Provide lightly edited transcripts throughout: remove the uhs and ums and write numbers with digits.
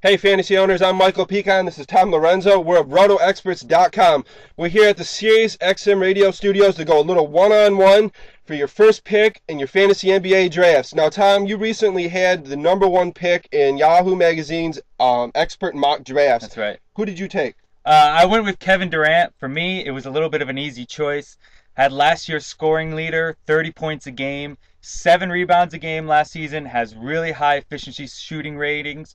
Hey, fantasy owners, I'm Michael Pichan. This is Tom Lorenzo. We're at RotoExperts.com. We're here at the Sirius XM radio studios to go a little one-on-one for your first pick in your fantasy NBA drafts. Now, Tom, you recently had the number one pick in Yahoo Magazine's expert mock drafts. That's right. Who did you take? I went with Kevin Durant. For me, it was a little bit of an easy choice. Had last year's scoring leader, 30 points a game, 7 rebounds a game last season, has really high efficiency shooting ratings.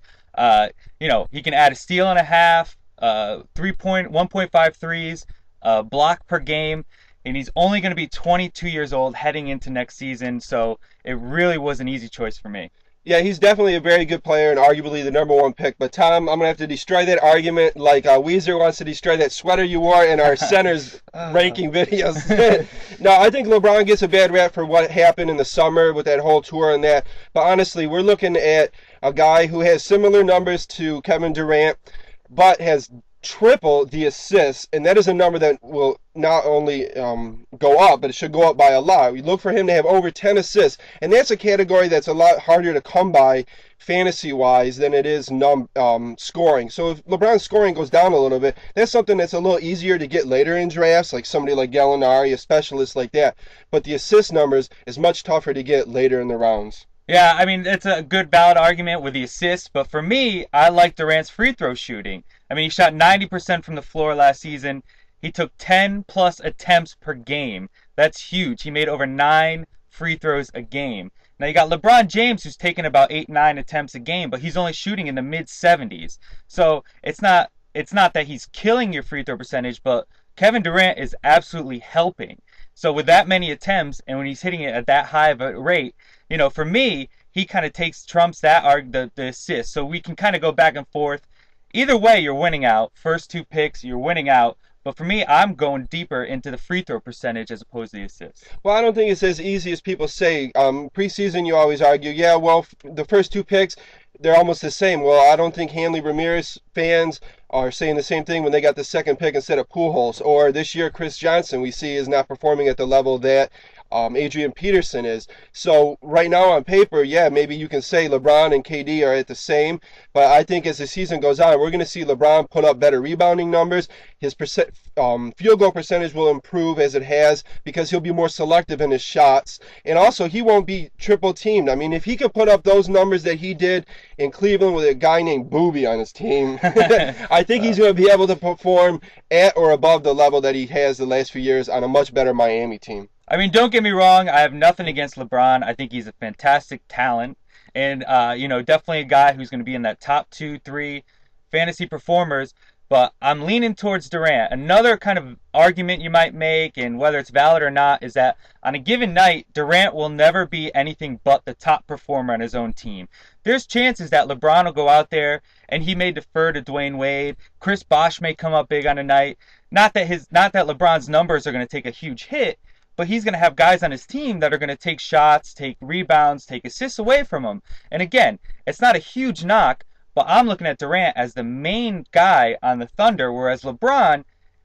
He can add a steal and a half, 1.5 threes, block per game, and he's only going to be 22 years old heading into next season, so it really was an easy choice for me. Yeah, he's definitely a very good player and arguably the number one pick. But, Tom, I'm going to have to destroy that argument like Weezer wants to destroy that sweater you wore in our centers ranking videos. No, I think LeBron gets a bad rap for what happened in the summer with that whole tour and that. But, honestly, we're looking at a guy who has similar numbers to Kevin Durant but has triple the assists, and that is a number that will not only go up, but it should go up by a lot. We look for him to have over 10 assists, and that's a category that's a lot harder to come by fantasy-wise than it is scoring. So if LeBron's scoring goes down a little bit, that's something that's a little easier to get later in drafts, like somebody like Gallinari, a specialist like that. But the assist numbers is much tougher to get later in the rounds. Yeah, I mean, it's a good valid argument with the assists, but for me, I like Durant's free throw shooting. I mean, he shot 90% from the floor last season. He took 10 plus attempts per game. That's huge. He made over 9 free throws a game. Now you got LeBron James, who's taking about 8, 9 attempts a game, but he's only shooting in the mid 70s. So it's not that he's killing your free throw percentage, but Kevin Durant is absolutely helping. So with that many attempts, and when he's hitting it at that high of a rate, for me, he kind of trumps the assist. So we can kind of go back and forth. Either way, you're winning out. First 2 picks, you're winning out. But for me, I'm going deeper into the free throw percentage as opposed to the assists. Well, I don't think it's as easy as people say. Preseason, you always argue, yeah, well, the first 2 picks, they're almost the same. Well, I don't think Hanley Ramirez fans are saying the same thing when they got the second pick instead of Pujols. Or this year, Chris Johnson, we see is not performing at the level that Adrian Peterson is. So right now on paper, yeah, maybe you can say LeBron and KD are at the same, but I think as the season goes on, we're going to see LeBron put up better rebounding numbers. His field goal percentage will improve as it has because he'll be more selective in his shots, and also he won't be triple teamed. I mean, if he can put up those numbers that he did in Cleveland with a guy named Booby on his team, I think he's going to be able to perform at or above the level that he has the last few years on a much better Miami team. I mean, don't get me wrong. I have nothing against LeBron. I think he's a fantastic talent. And, definitely a guy who's going to be in that top 2, 3 fantasy performers. But I'm leaning towards Durant. Another kind of argument you might make, and whether it's valid or not, is that on a given night, Durant will never be anything but the top performer on his own team. There's chances that LeBron will go out there and he may defer to Dwayne Wade. Chris Bosh may come up big on a night. Not that LeBron's numbers are going to take a huge hit, but he's going to have guys on his team that are going to take shots, take rebounds, take assists away from him. And again, it's not a huge knock, but I'm looking at Durant as the main guy on the Thunder, whereas LeBron,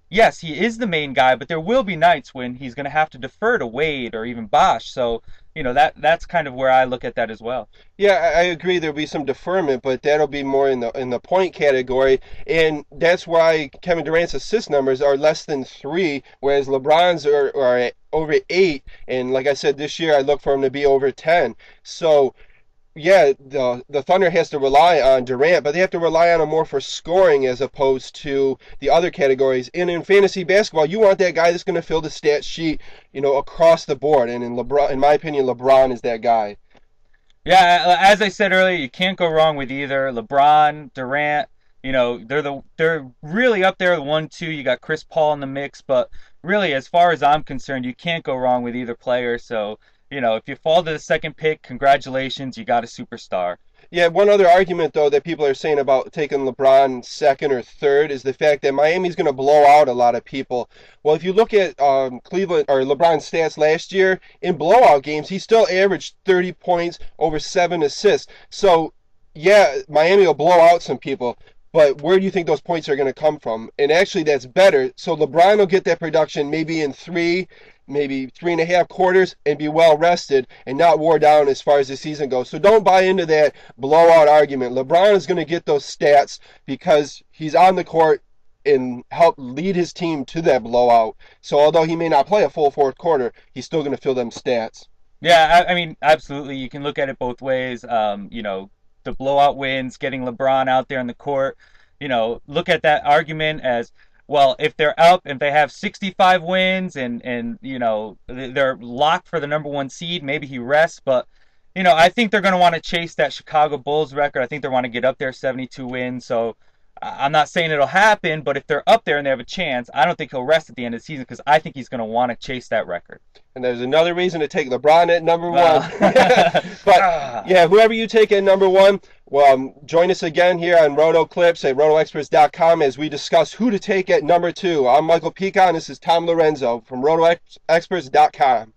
yes, he is the main guy, but there will be nights when he's going to have to defer to Wade or even Bosh. So, that's kind of where I look at that as well. Yeah, I agree. There'll be some deferment, but that'll be more in the point category, and that's why Kevin Durant's assist numbers are less than 3, whereas LeBron's are at over 8. And like I said, this year I look for him to be over 10. So yeah, the Thunder has to rely on Durant, but they have to rely on him more for scoring as opposed to the other categories. And in fantasy basketball, you want that guy that's going to fill the stat sheet, across the board. And in my opinion, LeBron is that guy. Yeah, as I said earlier, you can't go wrong with either LeBron, Durant. They're really up there, the 1-2. You got Chris Paul in the mix, but really, as far as I'm concerned, you can't go wrong with either player. So, if you fall to the second pick, congratulations, you got a superstar. Yeah, one other argument, though, that people are saying about taking LeBron second or third is the fact that Miami's going to blow out a lot of people. Well, if you look at Cleveland or LeBron's stats last year, in blowout games, he still averaged 30 points, over 7 assists. So, yeah, Miami will blow out some people. But where do you think those points are going to come from? And actually, that's better. So LeBron will get that production maybe in 3 maybe 3.5 quarters and be well rested and not wore down as far as the season goes. So don't buy into that blowout argument. LeBron is going to get those stats because he's on the court and help lead his team to that blowout. So although he may not play a full fourth quarter, he's still going to fill them stats. Yeah, I mean, absolutely. You can look at it both ways. The blowout wins, getting LeBron out there in the court. Look at that argument as well. If they're up, if they have 65 wins, and they're locked for the number one seed, maybe he rests. But I think they're going to want to chase that Chicago Bulls record. I think they want to get up there, 72 wins. So I'm not saying it'll happen, but if they're up there and they have a chance, I don't think he'll rest at the end of the season because I think he's going to want to chase that record. And there's another reason to take LeBron at number one. Uh, But yeah, whoever you take at number one, well, join us again here on Roto Clips at RotoExperts.com as we discuss who to take at number two. I'm Michael Pichan. This is Tom Lorenzo from RotoExperts.com.